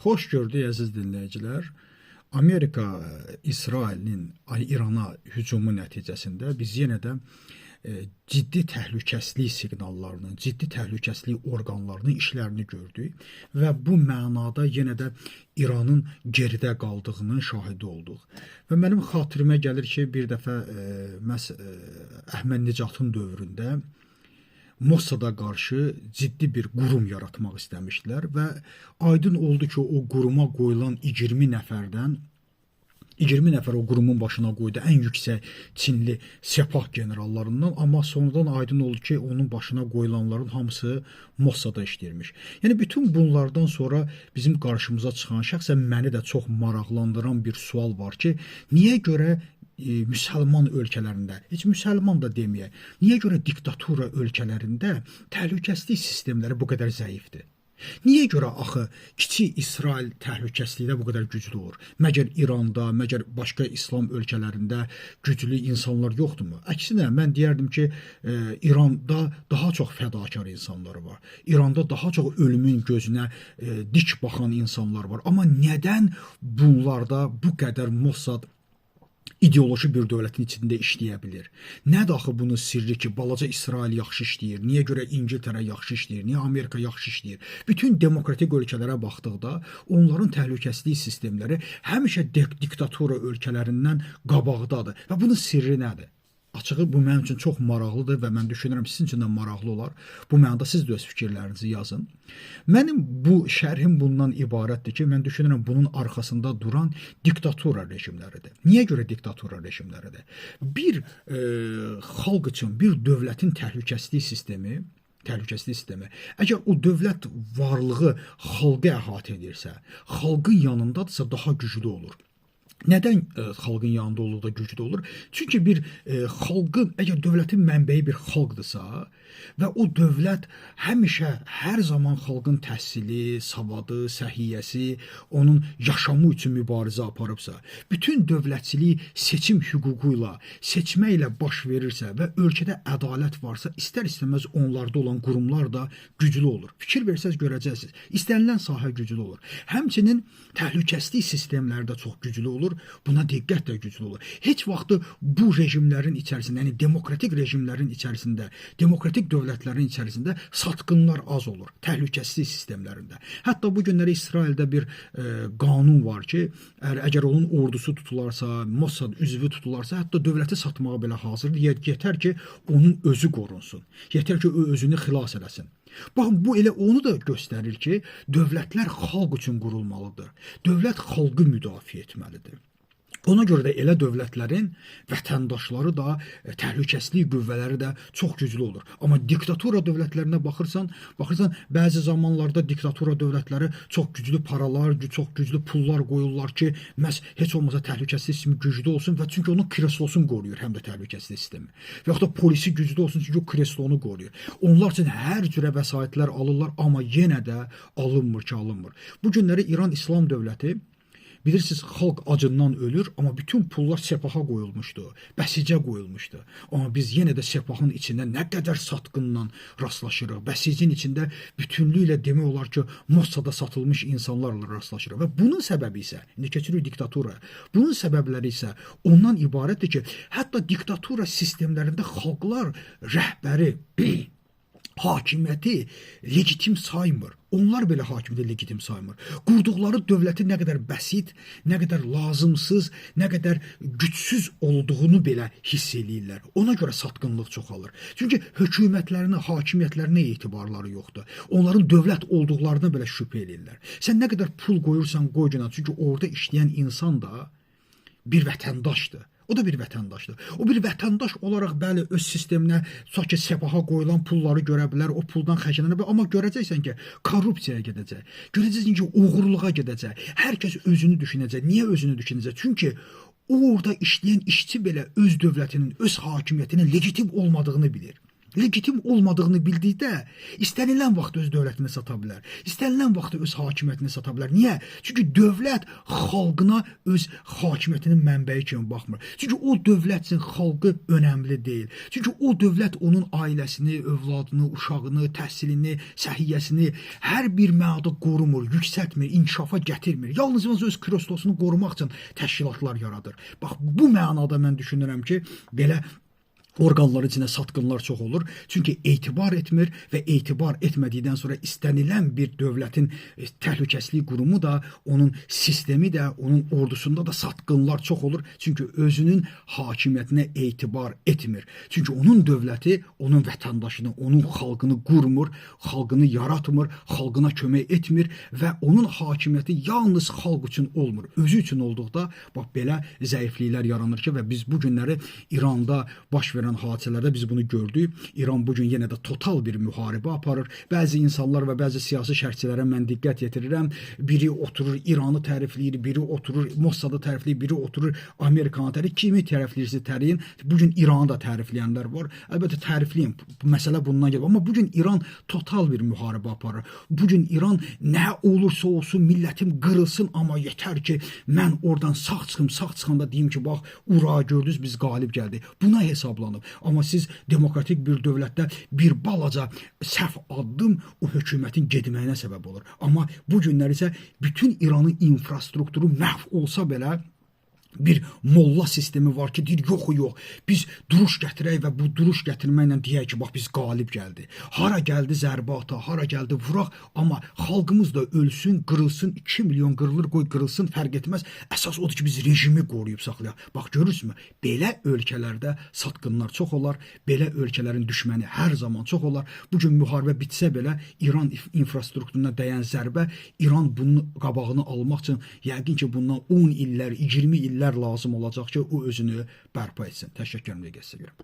Xoş gördük əziz dinləyicilər. Amerika İsrailin İrana hücumu nəticəsində biz yenə də ciddi təhlükəsizlik siqnallarının, ciddi təhlükəsizlik orqanlarının işlərini gördük və bu mənada yenə də İranın geridə qaldığının şahidi olduq. Və mənim xatirimə gəlir ki, bir dəfə məhz Əhməd Nicatın dövründə Mossad'a qarşı ciddi bir qurum yaratmaq istəmişdilər və aydın oldu ki, o quruma qoyulan 20 nəfərdən 20 nəfər o qurumun başına qoydu, ən yüksək Çinli Sepah generallarından, amma sonradan aydın oldu ki, onun başına qoyulanların hamısı Mossad'a işləyirmiş. Yəni bütün bunlardan sonra bizim qarşımıza çıxan şəxsən məni də çox maraqlandıran bir sual var ki, niyə görə müsəlman ölkələrində, heç müsəlman da deməyək, niyə görə diktatura ölkələrində təhlükəsizlik sistemləri bu qədər zəifdir? Niyə görə axı kiçik İsrail təhlükəsizlikdə bu qədər güclü olur? Məgər İranda, məgər başqa İslam ölkələrində güclü insanlar yoxdurmu? Əksinə, mən deyərdim ki, İranda daha çox fədakar insanlar var. İranda daha çox ölümün gözünə dik baxan insanlar var. Amma nədən bunlarda bu qədər Mossad ideoloji bir dövlətin içində işləyə bilir? Nədir axı bunun sirri ki, balaca İsrail yaxşı işləyir? Niyə görə İngiltərə yaxşı işləyir? Niyə Amerika yaxşı işləyir? Bütün demokratik ölkələrə baxdıqda onların təhlükəsizlik sistemləri həmişə diktatura ölkələrindən qabaqdadır. Və bunun sirri nədir? Açığı bu mənim üçün çox maraqlıdır və mən düşünürəm sizin üçün də maraqlı olar. Bu mənada siz də öz fikirlərinizi yazın. Mənim bu şərhim bundan ibarətdir ki, mən düşünürəm bunun arxasında duran diktatura rejimləridir. Niyə görə diktatura rejimləridir? Bir xalq üçün bir dövlətin təhlükəsizlik sistemi, əgər o dövlət varlığı xalqı əhatə edirsə, xalqın yanındadırsa daha güclü olur. Nədən xalqın yanında olduqda güclü olur? Çünki bir xalqın, əgər dövlətin mənbəyi bir xalqdırsa və o dövlət həmişə, hər zaman xalqın təhsili, savadı, səhiyyəsi, onun yaşamı üçün mübarizə aparıbsa, bütün dövlətçilik seçim hüququ ilə, seçməklə baş verirsə və ölkədə ədalət varsa, istər-istəməz onlarda olan qurumlar da güclü olur. Fikir versəz görəcəksiniz. İstənilən sahə güclü olur. Həmçinin təhlükəsizlik sistemləri də çox güclü olur. Buna diqqət də güclü olur. Heç vaxtı bu rejimlərin içərisində, yəni demokratik rejimlərin içərisində, demokratik dövlətlərin içərisində satqınlar az olur, təhlükəsizlik sistemlərində. Hətta bu günləri İsraildə bir qanun var ki, əgər onun ordusu tutularsa, Mossad üzvü tutularsa, hətta dövləti satmağa belə hazırdır. Yetər ki, onun özü qorunsun. Yetər ki, o özünü xilas eləsin. Baxın, bu elə onu da göstərir ki, dövlətlər xalq üçün qurulmalıdır. Dövlət xalqı müdafiə etməlidir. Ona görə də elə dövlətlərin vətəndaşları da, təhlükəsizlik qüvvələri də çox güclü olur. Amma diktatura dövlətlərinə baxırsan, bəzi zamanlarda diktatura dövlətləri çox güclü paralar, çox güclü pullar qoyurlar ki, məhz heç olmasa təhlükəsizlik sistemi güclü olsun və çünki onun kreslosunu qoruyur, həm də təhlükəsizlik sistemi. Və yaxud da polisi güclü olsun çünki o kreslonu qoruyur. Onlar üçün hər cürə vəsaitlər alırlar, amma yenə də alınmır ki, alınmır. Bu günləri İran İslam dövləti, bilirsiniz, xalq acından ölür, amma bütün pullar Sepaha qoyulmuşdu, bəsicə qoyulmuşdu. Amma biz yenə də Sepahın içində nə qədər satqınla rastlaşırıq. Bəsicin içində bütünlüklə demək olar ki, Mossad'a satılmış insanlarla rastlaşırıq. Və bunun səbəbi isə, indi keçirik diktatura, bunun səbəbləri isə ondan ibarətdir ki, hətta diktatura sistemlərində xalqlar rəhbəri, hakimiyyəti legitim saymır. Onlar belə hakimiyyəti legitim saymır. Qurduqları dövləti nə qədər bəsit, nə qədər lazımsız, nə qədər gücsüz olduğunu belə hiss eləyirlər. Ona görə satqınlıq çoxalır. Çünki hökumətlərinə, hakimiyyətlərinə etibarları yoxdur. Onların dövlət olduqlarına belə şübhə eləyirlər. Sən nə qədər pul qoyursan qoy günə, çünki orada işləyən insan da bir vətəndaşdır. O da bir vətəndaşdır. O bir vətəndaş olaraq bəli öz sisteminə tutaq ki, Sepaha qoyulan pulları görə bilər, o puldan xərclənə bilər, amma görəcəksən ki, korrupsiyaya gedəcək. Görəcəksən ki, uğurluğa gedəcək. Hər kəs özünü düşünəcək. Niyə özünü düşünəcək? Çünki orada işləyən işçi belə öz dövlətinin, öz hakimiyyətinin legitim olmadığını bilir. legitim olmadığını bildikdə istənilən vaxt öz dövlətini sata bilər. İstənilən vaxt öz hakimiyyətini sata bilər. Niyə? Çünki dövlət xalqına öz hakimiyyətinin mənbəyi kimi baxmır. Çünki o dövlət üçün xalqı önəmli deyil. Çünki o dövlət onun ailəsini, övladını, uşağını, təhsilini, səhiyyəsini hər bir mənada qorumur, yüksəltmir, inkişafa gətirmir. Yalnız öz kristosunu qorumaq üçün təşkilatlar yaradır. Bax, bu mənada mən düşünürəm ki, belə orqanların içində satqınlar çox olur. Çünki etibar etmir və etibar etmədikdən sonra istənilən bir dövlətin təhlükəsizlik qurumu da, onun sistemi də, onun ordusunda da satqınlar çox olur. Çünki özünün hakimiyyətinə etibar etmir. Çünki onun dövləti, onun vətəndaşını, onun xalqını qurmur, xalqını yaratmır, xalqına kömək etmir və onun hakimiyyəti yalnız xalq üçün olmur. Özü üçün olduqda bax belə zəifliklər yaranır ki, və biz bu günləri İranda baş verən hadisələrdə biz bunu gördük. İran bugün yenə də total bir müharibə aparır. Bəzi insanlar və bəzi siyasi şərhçilərə mən diqqət yetirirəm. Biri oturur İranı tərifləyir, biri oturur Mossadı tərifləyir, biri oturur Amerikanı tərifləyir. Kimi tərifləyirsə təriyin. Bugün İranı da tərifləyənlər var. Əlbəttə tərifləyin. Məsələ bundan gəlir. Amma bugün İran total bir müharibə aparır. Bugün İran nə olursa olsun millətim qırılsın, amma yetər ki mən oradan sağ çıxım, sağ çıxanda deyim ki, bax, ura gördünüz, biz qalib gəldik. Buna hesablanıb. Amma siz demokratik bir dövlətdə bir balaca səhv addım o hökumətin getməyinə səbəb olur. Amma bu günlər isə bütün İranın infrastrukturu məhv olsa belə bir molla sistemi var ki, deyir, yox, biz duruş gətirək və bu duruş gətirməklə deyək ki, bax, biz qalib gəldi. Hara gəldi zərbə ata, hara gəldi vuraq, amma xalqımız da ölsün, qırılsın, 2 milyon qırılır, qoy qırılsın, fərq etməz. Əsas odur ki, biz rejimi qoruyub saxlayaq. Bax, görürsünüzmü? Belə ölkələrdə satqınlar çox olar, belə ölkələrin düşməni hər zaman çox olar. Bugün müharibə bitsə belə, İran infrastrukturuna dəyən zərbə, İran bunun qabağını almaq üçün yəqin ki, bundan 10 illər, 20 illər lazım olacaq ki, o özünü bərpa etsin. Təşəkkür edirəm.